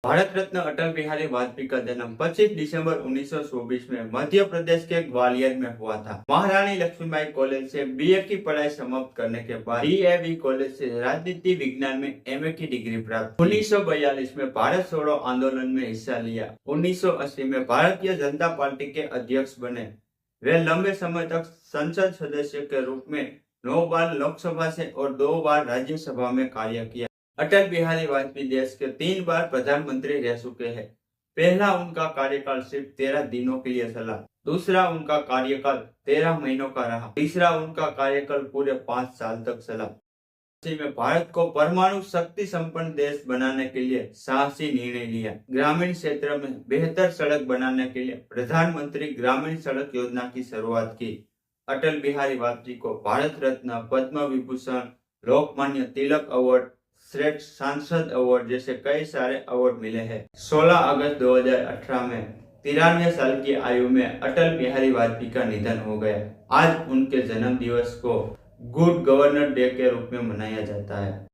भारत रत्न अटल बिहारी वाजपेयी का जन्म 25 दिसंबर 1924 में मध्य प्रदेश के ग्वालियर में हुआ था। महारानी लक्ष्मीबाई कॉलेज से बीए की पढ़ाई समाप्त करने के बाद डीएवी कॉलेज से राजनीति विज्ञान में एमए की डिग्री प्राप्त। 1942 में भारत छोड़ो आंदोलन में हिस्सा लिया। 1980 में भारतीय जनता पार्टी के अध्यक्ष बने। वे लंबे समय तक संसद सदस्य के रूप में 9 बार लोकसभा से और 2 बार राज्यसभा में कार्य किया। अटल बिहारी वाजपेयी देश के 3 बार प्रधानमंत्री रह चुके हैं। पहला उनका कार्यकाल सिर्फ 13 दिनों के लिए चला। दूसरा उनका कार्यकाल 13 महीनों का रहा। तीसरा उनका कार्यकाल पूरे 5 साल तक चला। में भारत को परमाणु शक्ति संपन्न देश बनाने के लिए साहसी निर्णय लिया। ग्रामीण क्षेत्र में बेहतर सड़क बनाने के लिए प्रधानमंत्री ग्रामीण सड़क योजना की शुरुआत की। अटल बिहारी वाजपेयी को भारत रत्न, पद्म विभूषण, लोकमान्य तिलक अवार्ड, श्रेष्ठ सांसद अवार्ड जैसे कई सारे अवार्ड मिले हैं। 16 अगस्त 2018 में 93 साल की आयु में अटल बिहारी वाजपेयी का निधन हो गया। आज उनके जन्म दिवस को गुड गवर्नर डे के रूप में मनाया जाता है।